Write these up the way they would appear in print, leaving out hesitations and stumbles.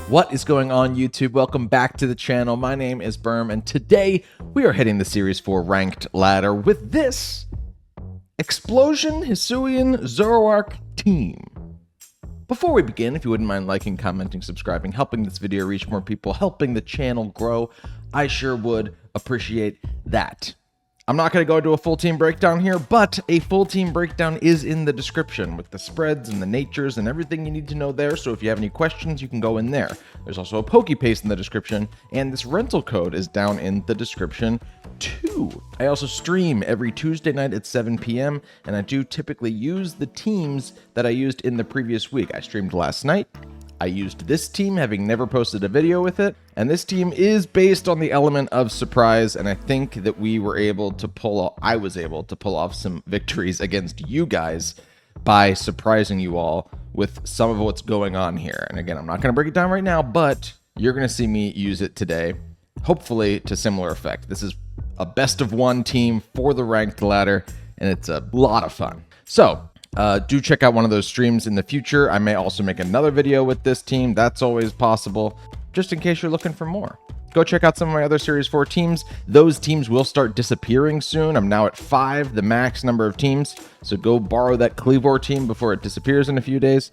What is going on, YouTube? Welcome back to the channel. My name is Berm, and today we are hitting the Series 4 Ranked Ladder with this Explosion Hisuian Zoroark team. Before we begin, if you wouldn't mind liking, commenting, subscribing, helping this video reach more people, helping the channel grow, I sure would appreciate that. I'm not going to go into a full team breakdown here, but a full team breakdown is in the description with the spreads and the natures and everything you need to know there. So if you have any questions, you can go in there. There's also a PokePaste in the description, and this rental code is down in the description too. I also stream every Tuesday night at 7 p.m. and I do typically use the teams that I used in the previous week. I streamed last night. I used this team, having never posted a video with it, and this team is based on the element of surprise, and I think that I was able to pull off some victories against you guys by surprising you all with some of what's going on here. And again, I'm not going to break it down right now, but you're going to see me use it today, hopefully to similar effect. This is a best of one team for the ranked ladder, and it's a lot of fun. So, do check out one of those streams in the future. I may also make another video with this team. That's always possible, just in case you're looking for more. Go check out some of my other Series 4 teams. Those teams will start disappearing soon. I'm now at 5, the max number of teams. So go borrow that Cleavor team before it disappears in a few days.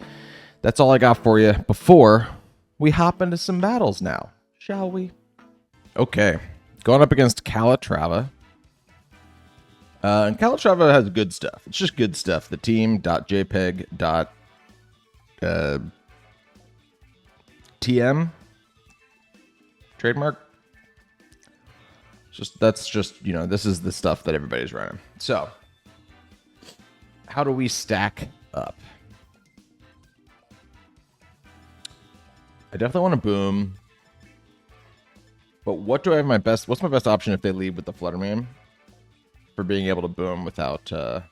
That's all I got for you before we hop into some battles now, shall we? Okay, going up against Calatrava. And Calatrava has good stuff. It's just good stuff. The team.jpg. TM trademark. That's just, you know, this is the stuff that everybody's running. So, how do we stack up? I definitely want to boom. But what do I have what's my best option if they lead with the Fluttermane? For being able to boom without I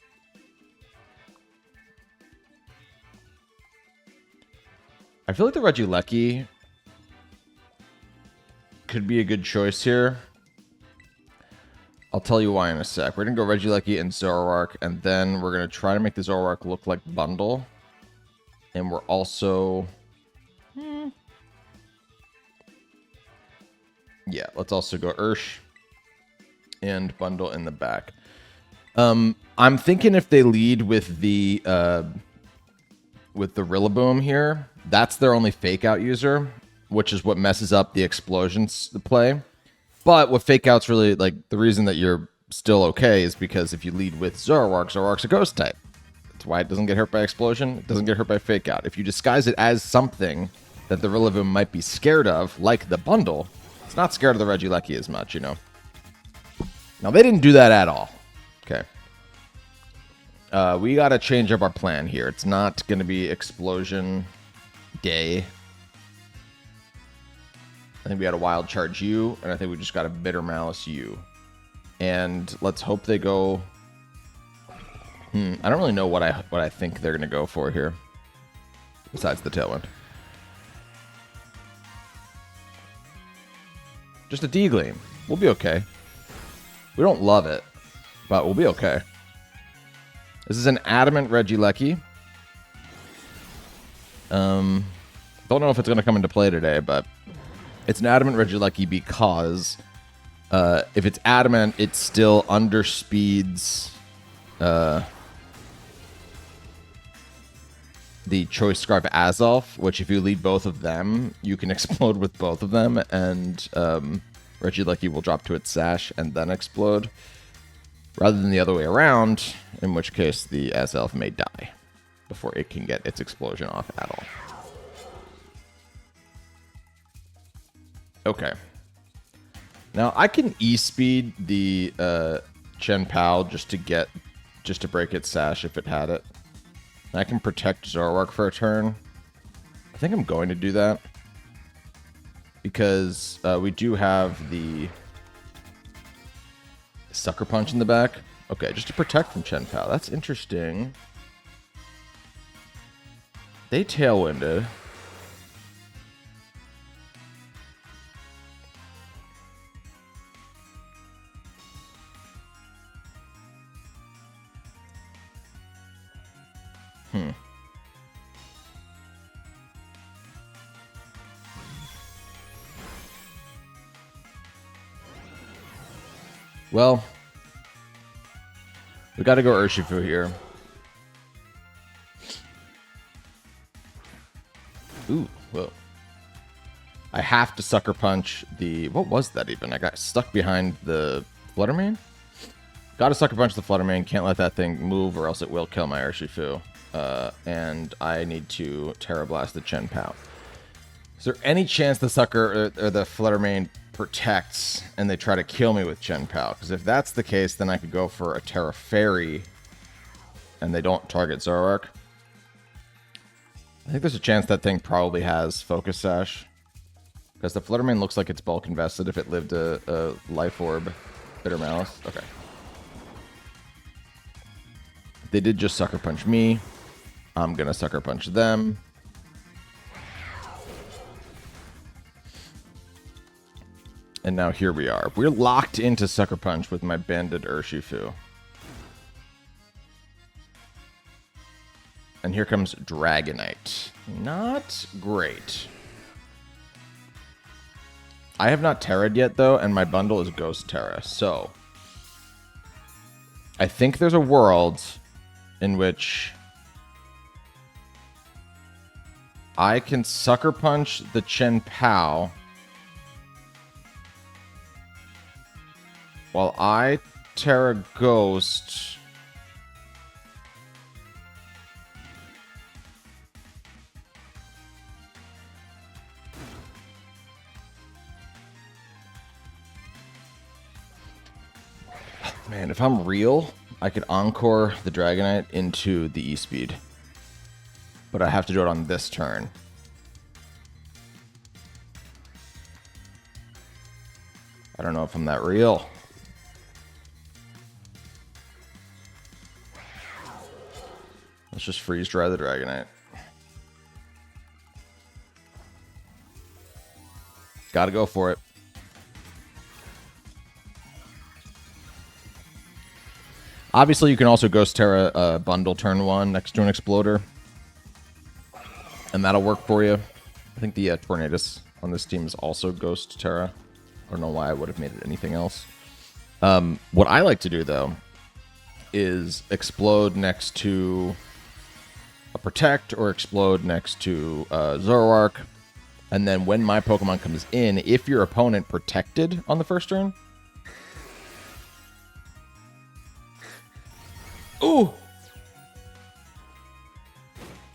feel like the Regieleki could be a good choice here. I'll tell you why in a sec. We're gonna go Regieleki and Zoroark, and then we're gonna try to make the Zoroark look like Bundle. And we're also yeah, let's also go Ursh and Bundle in the back. I'm thinking if they lead with the Rillaboom here, that's their only fake out user, which is what messes up the explosions play. But what fake out's really, like, the reason that you're still okay is because if you lead with Zoroark, Zoroark's a ghost type. That's why it doesn't get hurt by explosion. It doesn't get hurt by fake out. If you disguise it as something that the Rillaboom might be scared of, like the Bundle, it's not scared of the Regieleki as much, you know. Now, they didn't do that at all. Okay. We got to change up our plan here. It's not going to be Explosion Day. I think we got to Wild Charge you, and I think we just got to Bitter Malice you. And let's hope they go... I don't really know what I think they're going to go for here, besides the Tailwind. Just a D-Gleam. We'll be okay. We don't love it, but we'll be okay. This is an Adamant Regieleki. Don't know if it's going to come into play today, but it's an Adamant Regieleki because if it's Adamant, it still underspeeds the Choice Scarf Azelf, which if you lead both of them, you can explode with both of them, and Regieleki will drop to its sash and then explode, rather than the other way around, in which case the Azelf may die before it can get its explosion off at all. Okay. Now I can E-speed the Chen Pao just to break its sash if it had it. And I can protect Zoroark for a turn. I think I'm going to do that, because we do have the Sucker Punch in the back. Okay, just to protect from Chen Pao. That's interesting. They Tailwinded. Well, we got to go Urshifu here. Ooh, whoa. I have to Sucker Punch the... What was that even? I got stuck behind the Fluttermane? Got to Sucker Punch the Fluttermane. Can't let that thing move or else it will kill my Urshifu. And I need to Tera Blast the Chien-Pao. Is there any chance the Sucker or the Fluttermane protects and they try to kill me with Chien-Pao? Because if that's the case, then I could go for a Tera Fairy and they don't target Zoroark. I think there's a chance that thing probably has Focus Sash. Because the Fluttermane looks like it's bulk invested if it lived a Life Orb. Bitter Malice. Okay. They did just Sucker Punch me. I'm going to Sucker Punch them. And now here we are. We're locked into Sucker Punch with my Banded Urshifu. And here comes Dragonite. Not great. I have not Terra'd yet, though, and my bundle is Ghost Tera. So, I think there's a world in which I can Sucker Punch the Chien-Pao while I Tera Ghost. Man, if I'm real, I could Encore the Dragonite into the E-Speed. But I have to do it on this turn. I don't know if I'm that real. Let's just freeze dry the Dragonite. Gotta go for it. Obviously, you can also Ghost Tera bundle turn 1 next to an Exploder. And that'll work for you. I think the Tornadus on this team is also Ghost Tera. I don't know why I would have made it anything else. What I like to do, though, is Explode next to a Protect or Explode next to Zoroark. And then when my Pokemon comes in, if your opponent protected on the first turn... Ooh!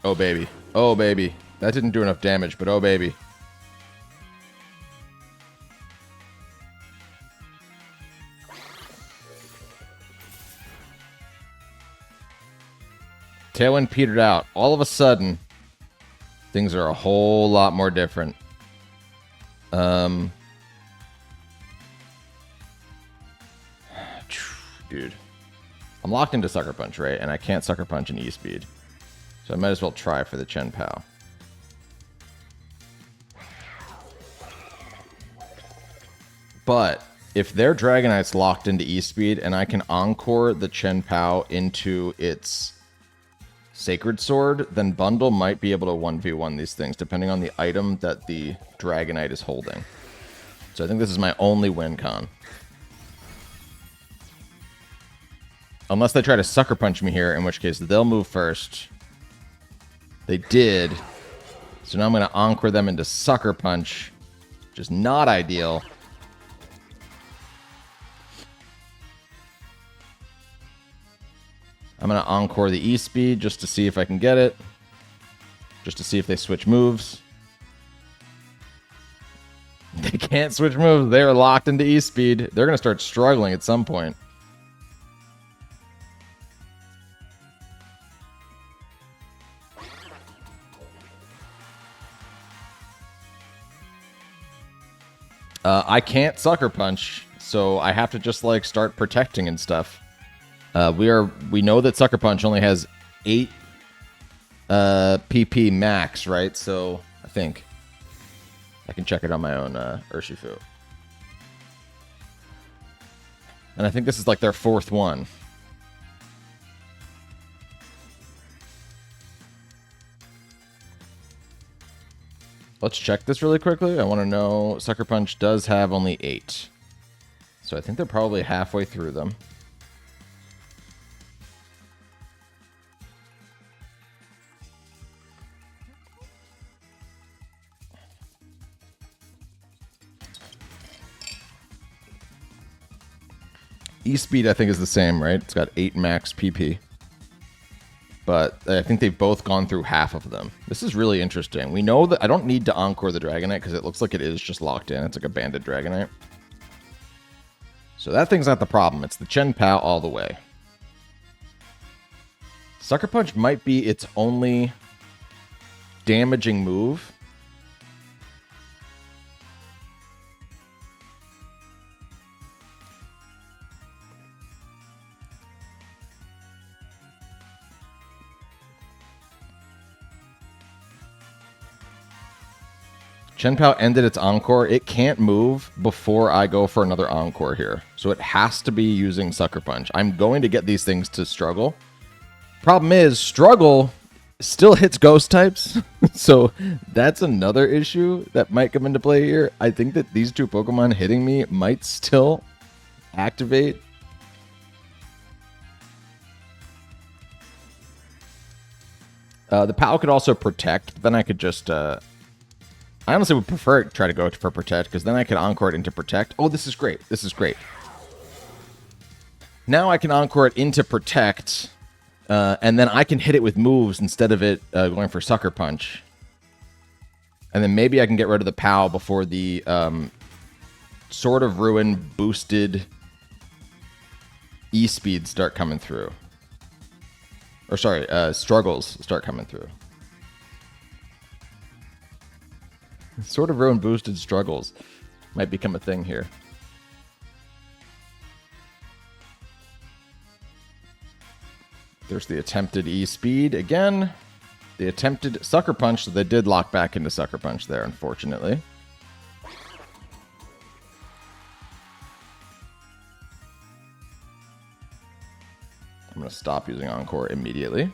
Oh, baby. Oh, baby. That didn't do enough damage, but oh, baby. Tailwind petered out. All of a sudden, things are a whole lot more different. Dude. I'm locked into Sucker Punch, right? And I can't Sucker Punch in E-Speed. So I might as well try for the Chien-Pao. But if their Dragonite's locked into E-Speed and I can Encore the Chien-Pao into its Sacred Sword, then Bundle might be able to 1v1 these things, depending on the item that the Dragonite is holding. So I think this is my only win con. Unless they try to Sucker Punch me here, in which case they'll move first. They did. So now I'm going to Encore them into Sucker Punch, which is not ideal. I'm going to Encore the E-Speed just to see if I can get it. Just to see if they switch moves. They can't switch moves. They're locked into E-Speed. They're going to start struggling at some point. I can't Sucker Punch, so I have to just like start protecting and stuff. We know that Sucker Punch only has 8 PP max, right? So I think I can check it on my own Urshifu. And I think this is like their 4th one. Let's check this really quickly. I want to know Sucker Punch does have only 8. So I think they're probably halfway through them. E-Speed, I think, is the same, right? It's got 8 max PP. But I think they've both gone through half of them. This is really interesting. We know that I don't need to Encore the Dragonite because it looks like it is just locked in. It's like a banded Dragonite. So that thing's not the problem. It's the Chen Pao all the way. Sucker Punch might be its only damaging move. Chen Pao ended its Encore. It can't move before I go for another Encore here. So it has to be using Sucker Punch. I'm going to get these things to struggle. Problem is, struggle still hits ghost types. So that's another issue that might come into play here. I think that these two Pokemon hitting me might still activate. The Pao could also protect, but then I could just... I honestly would prefer to try to go for Protect, because then I can Encore it into Protect. Oh, this is great. This is great. Now I can Encore it into Protect, and then I can hit it with moves instead of it going for Sucker Punch. And then maybe I can get rid of the Pao before the Sword of Ruin boosted E-Speed start coming through. Or sorry, Struggles start coming through. Sword of Ruin boosted Struggles might become a thing here. There's the attempted E-Speed again. The attempted Sucker Punch, so they did lock back into Sucker Punch there, unfortunately. I'm going to stop using Encore immediately.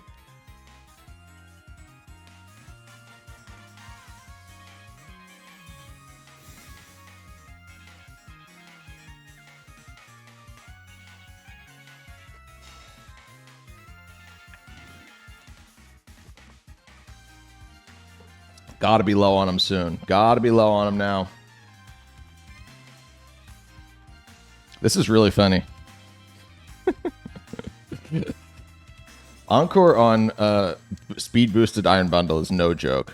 Gotta be low on him soon. Gotta be low on him now. This is really funny. Encore on speed boosted Iron Bundle is no joke.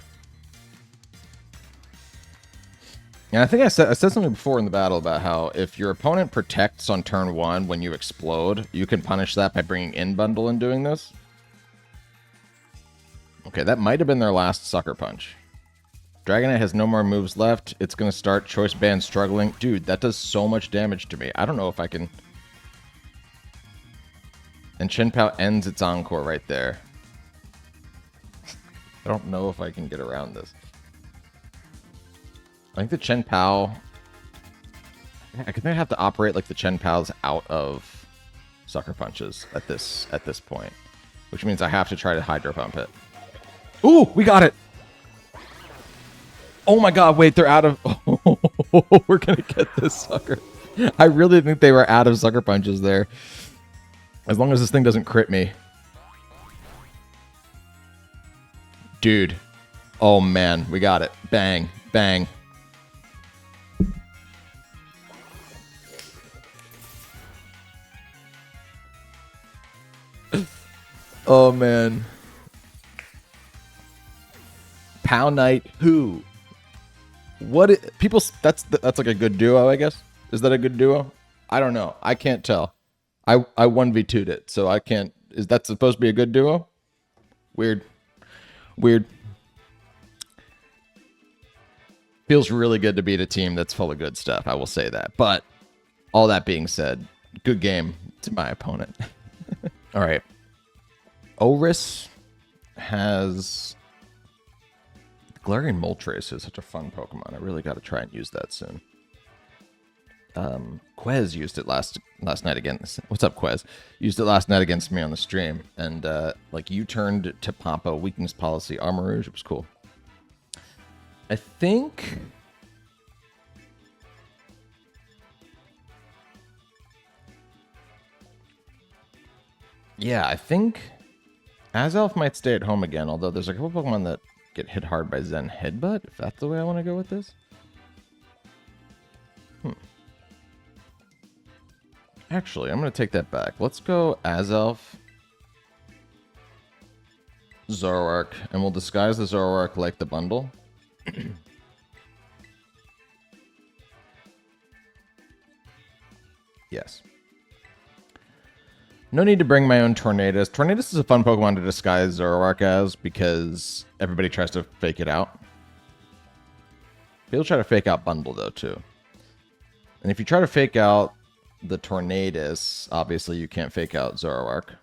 And I think I said something before in the battle about how if your opponent protects on turn 1 when you explode, you can punish that by bringing in Bundle and doing this. Okay, that might have been their last Sucker Punch. Dragonite has no more moves left. It's going to start Choice Band struggling. Dude, that does so much damage to me. I don't know if I can... And Chen Pao ends its Encore right there. I don't know if I can get around this. I think the Chen Pao... I think I have to operate like the Chen Pao's out of Sucker Punches at this point. Which means I have to try to Hydro Pump it. Ooh, we got it! Oh my god, wait, they're out of... Oh, we're gonna get this sucker. I really think they were out of Sucker Punches there. As long as this thing doesn't crit me. Dude. Oh man, we got it. Bang, bang. Oh man. Pao Knight, who? What people? That's like a good duo, I guess. Is that a good duo? I don't know. I can't tell. I 1v2'd it, so I can't. Is that supposed to be a good duo? Weird. Weird. Feels really good to beat a team that's full of good stuff. I will say that. But all that being said, good game to my opponent. All right. Oris has. Galarian Moltres is such a fun Pokemon. I really got to try and use that soon. Quez used it last night again. What's up, Quez? Used it last night against me on the stream, and like you turned to Papa Weakness Policy Armor Rouge. It was cool. I think Yeah, I think Azelf might stay at home again, although there's a couple Pokemon that get hit hard by Zen Headbutt, if that's the way I want to go with this. Actually, I'm going to take that back. Let's go Azelf, Zoroark, and we'll disguise the Zoroark like the bundle. Yes. No need to bring my own Tornadus. Tornadus is a fun Pokemon to disguise Zoroark as because everybody tries to fake it out. People try to fake out Bundle, though, too. And if you try to fake out the Tornadus, obviously you can't fake out Zoroark.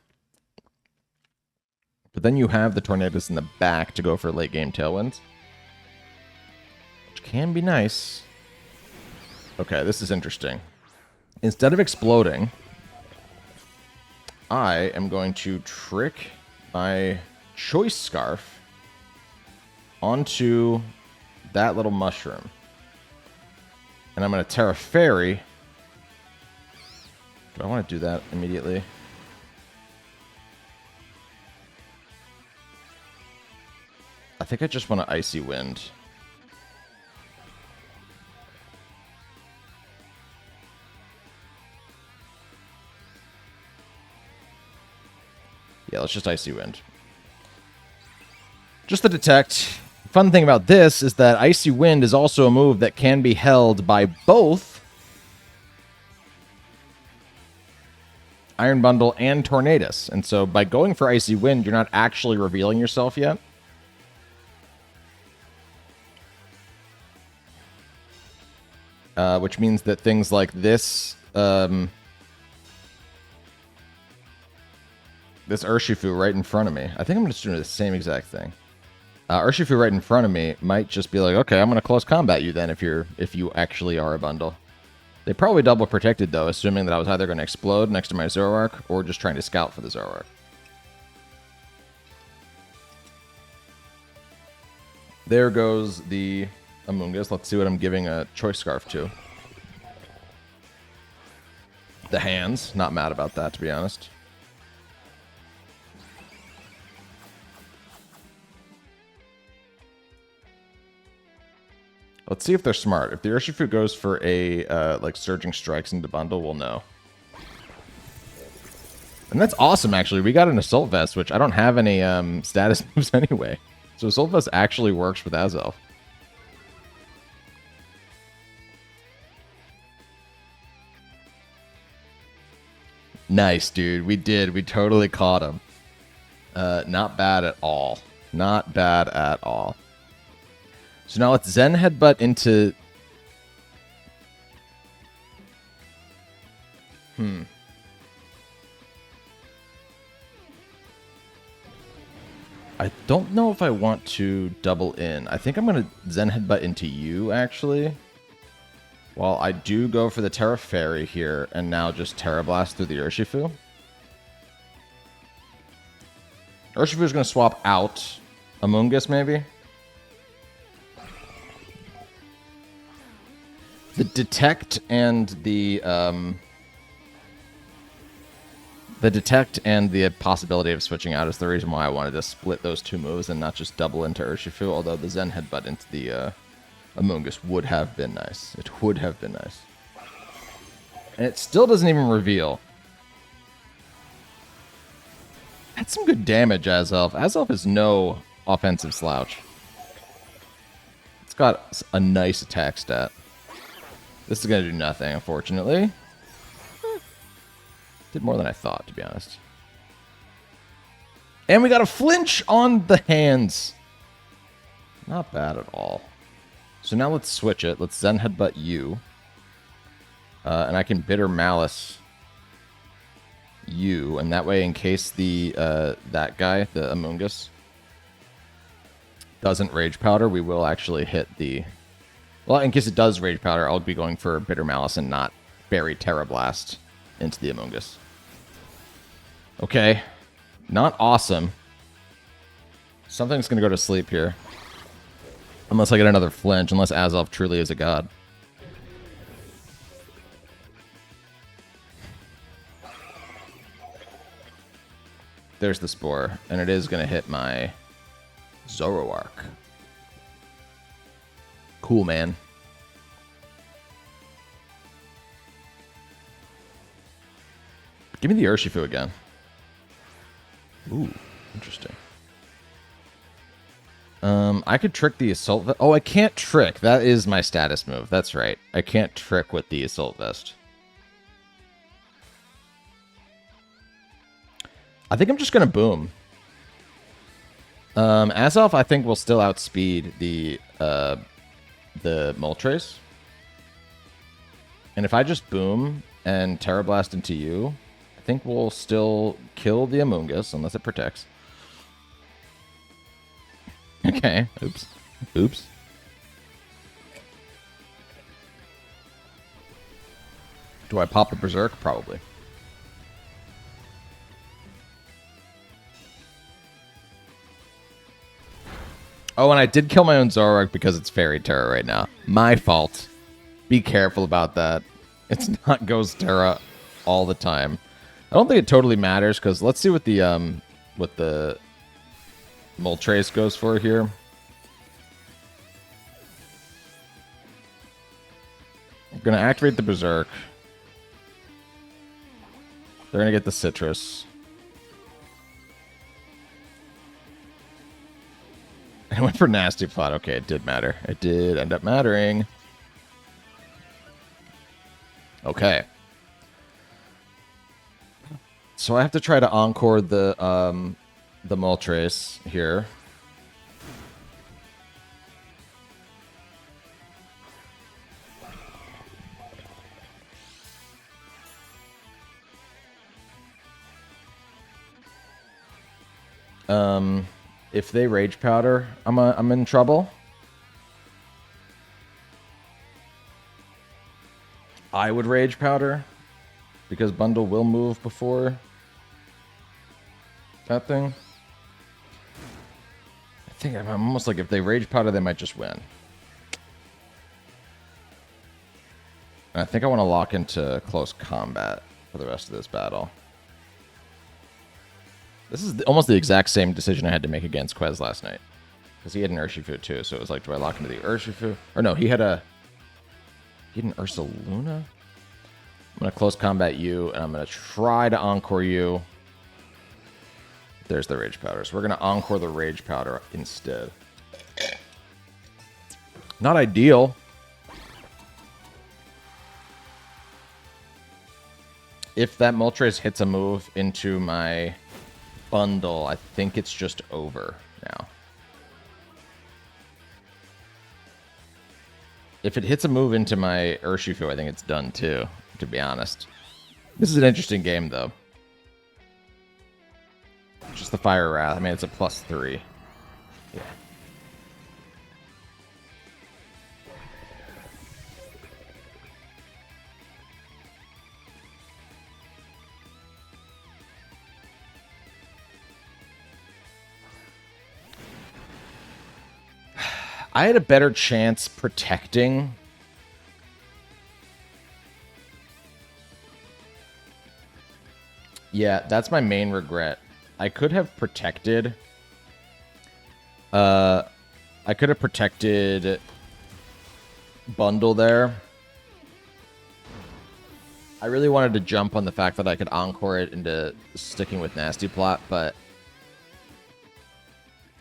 But then you have the Tornadus in the back to go for late game Tailwinds, which can be nice. Okay, this is interesting. Instead of exploding, I am going to trick my Choice Scarf onto that little mushroom. And I'm going to Tera Fairy. Do I want to do that immediately? I think I just want to Icy Wind. Yeah, let's just Icy Wind. Just to detect. Fun thing about this is that Icy Wind is also a move that can be held by both Iron Bundle and Tornadus. And so by going for Icy Wind, you're not actually revealing yourself yet. Which means that things like this, this Urshifu right in front of me. I think I'm just doing the same exact thing. Urshifu right in front of me might just be like, okay, I'm going to close combat you then if you actually are a bundle. They probably double protected though, assuming that I was either going to explode next to my Zoroark or just trying to scout for the Zoroark. There goes the Amoonguss. Let's see what I'm giving a Choice Scarf to. The hands. Not mad about that, to be honest. Let's see if they're smart. If the Urshifu goes for a, like, Surging Strikes into bundle, we'll know. And that's awesome, actually. We got an Assault Vest, which I don't have any status moves anyway. So Assault Vest actually works with Azelf. Nice, dude. We did. We totally caught him. Not bad at all. Not bad at all. So now let's Zen Headbutt into... I don't know if I want to double in. I think I'm going to Zen Headbutt into you, actually. Well, I do go for the Tera Fairy here, and now just Tera Blast through the Urshifu. Urshifu is going to swap out Amoonguss, maybe. The Detect and the possibility of switching out is the reason why I wanted to split those two moves and not just double into Urshifu, although the Zen Headbutt into the Amoonguss would have been nice. It would have been nice. And it still doesn't even reveal. That's some good damage, Azelf. Azelf is no offensive slouch. It's got a nice attack stat. This is going to do nothing, unfortunately. Did more than I thought, to be honest. And we got a flinch on the hands. Not bad at all. So now let's switch it. Let's Zen Headbutt you. And I can Bitter Malice you. And that way, in case the that guy, the Amoonguss, doesn't Rage Powder, we will actually hit the... Well, in case it does Rage Powder, I'll be going for Bitter Malice and not bury Tera Blast into the Amoonguss. Okay. Not awesome. Something's going to go to sleep here. Unless I get another flinch, unless Azelf truly is a god. There's the Spore, and it is going to hit my Zoroark. Cool, man. Give me the Urshifu again. Ooh, interesting. I could trick the Assault Vest. Oh, I can't trick. That is my status move. That's right. I can't trick with the Assault Vest. I think I'm just going to boom. Azelf, I think, will still outspeed the Moltres. And if I just boom and Tera Blast into you, I think we'll still kill the Amoonguss, unless it protects. Okay. Oops. Oops. Do I pop the Berserk? Probably. Oh, and I did kill my own Zoroark because it's Fairy Tera right now. My fault. Be careful about that. It's not Ghost Tera all the time. I don't think it totally matters, because let's see what the Moltres goes for here. I'm going to activate the Berserk. They're going to get the Citrus. I went for Nasty Plot. Okay, it did matter. It did end up mattering. Okay. So I have to try to encore the Moltres here. If they Rage Powder, I'm in trouble. I would Rage Powder because Bundle will move before that thing. I think I'm almost like if they Rage Powder, they might just win. And I think I want to lock into close combat for the rest of this battle. This is almost the exact same decision I had to make against Quez last night. Because he had an Urshifu too, so it was like, do I lock into the Urshifu? Or no, he had an Ursaluna? I'm going to close combat you, and I'm going to try to encore you. There's the Rage Powder. So we're going to encore the Rage Powder instead. Not ideal. If that Moltres hits a move into my Bundle, I think it's just over now. If it hits a move into my Urshifu, I think it's done too, to be honest. This is an interesting game, though. Just the Fire Wrath. I mean, it's a +3. Yeah. I had a better chance protecting. Yeah, that's my main regret. I could have protected. I could have protected Bundle there. I really wanted to jump on the fact that I could encore it into sticking with Nasty Plot, but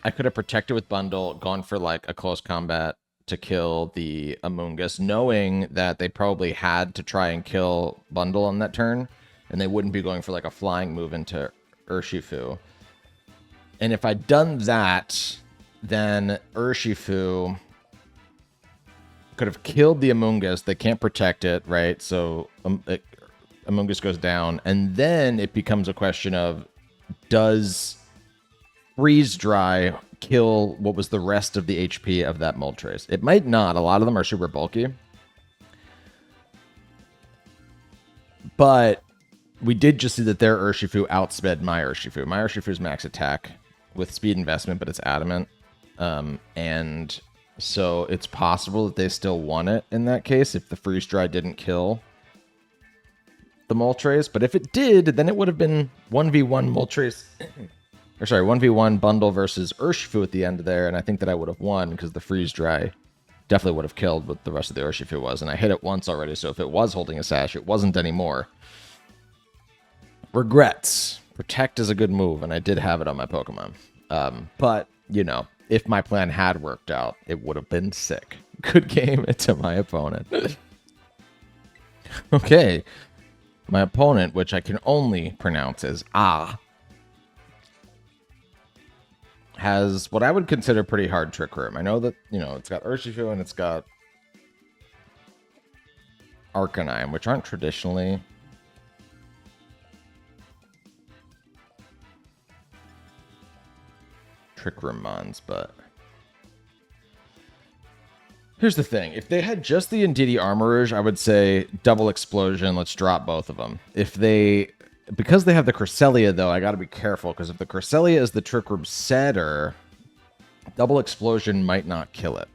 I could have protected with Bundle, gone for like a close combat to kill the Amoonguss, knowing that they probably had to try and kill Bundle on that turn, and they wouldn't be going for like a flying move into Urshifu. And if I'd done that, then Urshifu could have killed the Amoonguss. They can't protect it, right? So Amoonguss goes down, and then it becomes a question of, does Freeze Dry kill what was the rest of the HP of that Moltres? It might not. A lot of them are super bulky. But we did just see that their Urshifu outsped my Urshifu. My Urshifu's max attack with speed investment, but it's adamant. And so it's possible that they still won it in that case if the Freeze Dry didn't kill the Moltres, but if it did, then it would have been 1v1 Moltres, or sorry, 1v1 bundle versus Urshifu at the end there, and I think that I would have won because the freeze dry definitely would have killed what the rest of the Urshifu was, and I hit it once already, so if it was holding a sash, it wasn't anymore. Regrets. Protect is a good move, and I did have it on my Pokemon. But, you know, if my plan had worked out, it would have been sick. Good game to my opponent. Okay. My opponent, which I can only pronounce as has what I would consider pretty hard Trick Room. I know that, you know, it's got Urshifu and it's got Arcanine, which aren't traditionally Trick Room mons, but here's the thing. If they had just the Indeedee Armorage, I would say double explosion, let's drop both of them. Because they have the Cresselia, though, I gotta be careful, because if the Cresselia is the Trick Room setter, double explosion might not kill it.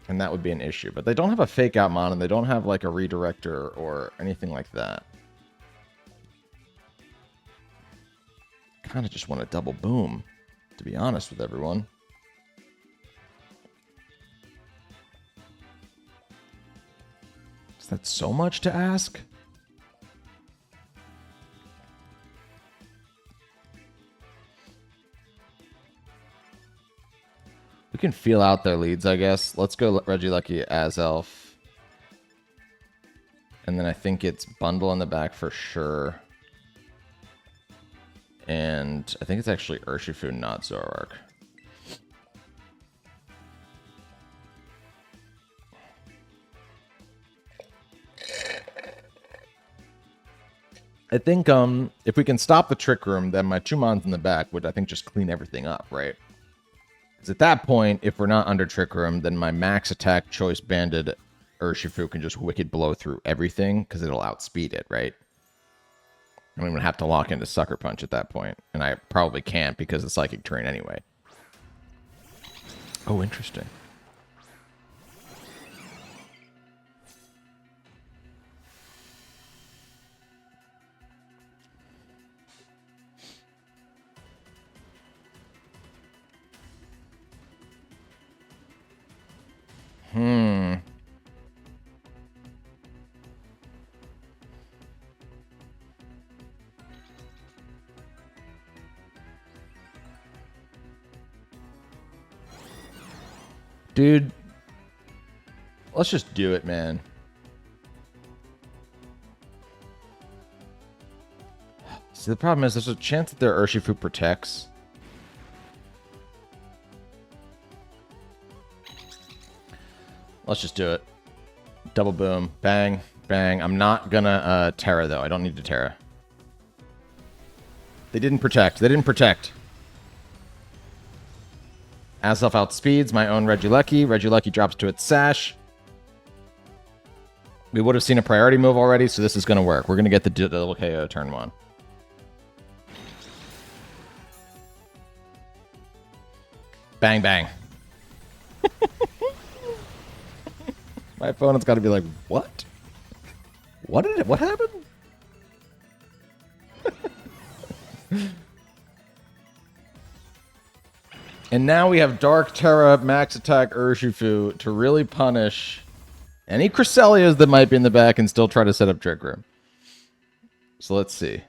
And that would be an issue. But they don't have a fake out mon, and they don't have like a redirector or anything like that. Kind of just want a double boom, to be honest with everyone. Is that so much to ask? We can feel out their leads, I guess. Let's go Regieleki Azelf. And then I think it's bundle on the back for sure. And I think it's actually Urshifu, not Zoroark. I think if we can stop the Trick Room, then my 2 mons in the back would, I think, just clean everything up, right? Because at that point, if we're not under Trick Room, then my max attack choice banded Urshifu can just Wicked Blow through everything because it'll outspeed it, right? I don't even have to lock into Sucker Punch at that point. And I probably can't because it's Psychic Terrain anyway. Oh, interesting. Dude, let's just do it, man. See, the problem is there's a chance that their Urshifu protects. Let's just do it. Double boom. Bang. Bang. I'm not gonna Tera, though. I don't need to Tera. They didn't protect. They didn't protect. Azelf outspeeds my own Regieleki. Regieleki drops to its sash. We would have seen a priority move already, so this is going to work. We're going to get the double KO turn 1. Bang, bang. My opponent's got to be like, what? What happened? And now we have Dark Tera, Max Attack Urshifu to really punish any Cresselias that might be in the back and still try to set up Trick Room. So let's see.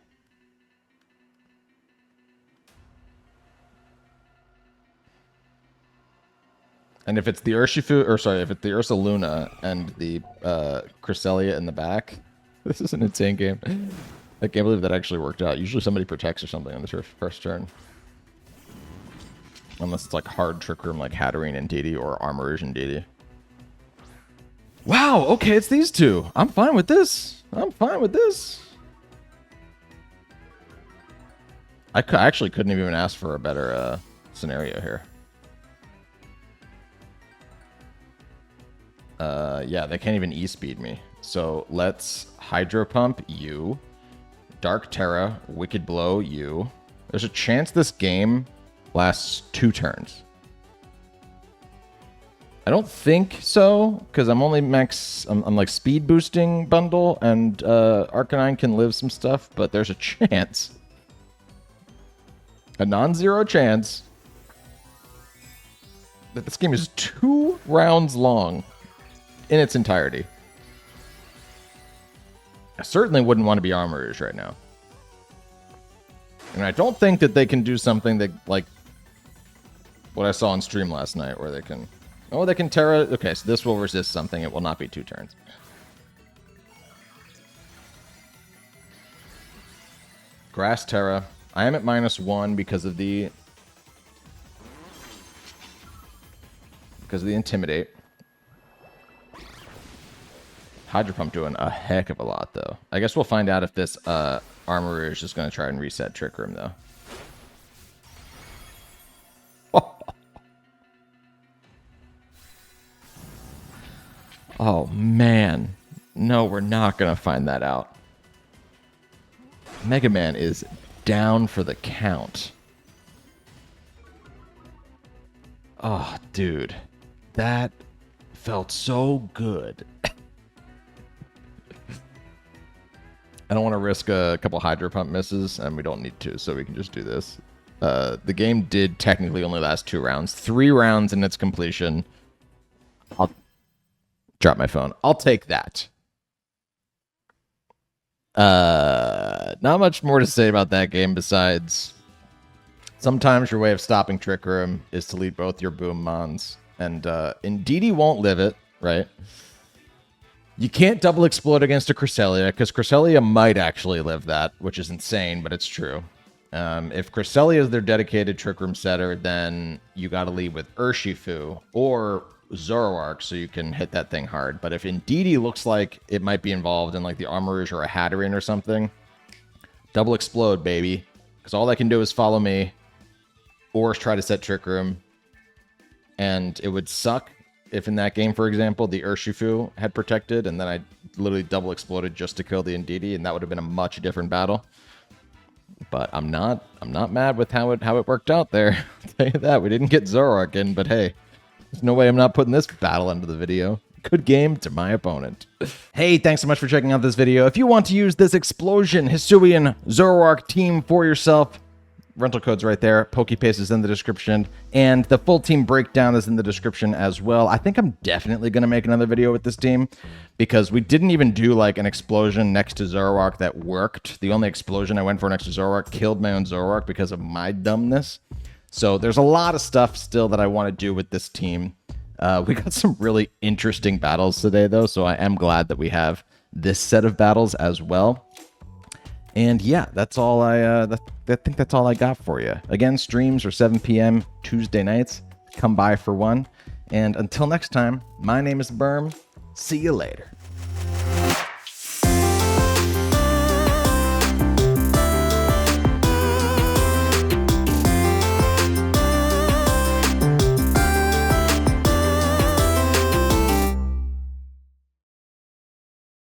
And if it's the Urshifu, or sorry, if it's the Ursaluna and the Cresselia in the back, this is an insane game. I can't believe that actually worked out. Usually somebody protects or something on the first turn. Unless it's like hard Trick Room like Hatterene and Indeedee or Armorage and Indeedee. Wow, okay, it's these two. I'm fine with this. I'm fine with this. I actually couldn't even ask for a better scenario here. Yeah, they can't even E-speed me. So let's Hydro Pump you. Dark Tera, Wicked Blow you. There's a chance this game lasts 2 turns. I don't think so, because I'm only I'm like speed boosting bundle, and Arcanine can live some stuff, but there's a chance. A non-zero chance that this game is 2 rounds long in its entirety. I certainly wouldn't want to be Armorers right now. And I don't think that they can do something that, like, what I saw on stream last night, where they can... Oh, they can Tera... Okay, so this will resist something. It will not be 2 turns. Grass Tera. I am at -1 because of the... Intimidate. Hydro Pump doing a heck of a lot, though. I guess we'll find out if this Armorer is just going to try and reset Trick Room, though. Oh, man. No, we're not going to find that out. Mega Man is down for the count. Oh, dude. That felt so good. I don't want to risk a couple Hydro Pump misses, and we don't need to, so we can just do this. The game did technically only last 2 rounds. 3 rounds in its completion. I'll drop my phone. I'll take that. Not much more to say about that game besides sometimes your way of stopping Trick Room is to lead both your Boom Mons. And Indeedee won't live it, right? You can't double explode against a Cresselia, because Cresselia might actually live that, which is insane, but it's true. If Cresselia is their dedicated Trick Room setter, then you got to lead with Urshifu or Zoroark so you can hit that thing hard. But if Indeedee looks like it might be involved in like the Armorers or a Hatterene or something, double explode, baby. Because all they can do is follow me or try to set Trick Room. And it would suck if in that game, for example, the Urshifu had protected and then I literally double exploded just to kill the Indeedee, and that would have been a much different battle. But I'm not mad with how it worked out there. I'll tell you that. We didn't get Zoroark in, but hey, there's no way I'm not putting this battle into the video. Good game to my opponent. Hey, thanks so much for checking out this video. If you want to use this Explosion Hisuian Zoroark team for yourself, rental code's right there. PokePaste is in the description, and the full team breakdown is in the description as well. I think I'm definitely going to make another video with this team, because we didn't even do like an explosion next to Zoroark that worked. The only explosion I went for next to Zoroark killed my own Zoroark because of my dumbness. So there's a lot of stuff still that I want to do with this team. We got some really interesting battles today, though, so I am glad that we have this set of battles as well. And yeah, that's all I think that's all I got for you. Again, streams are 7 p.m. Tuesday nights. Come by for one. And until next time, my name is Berm. See you later.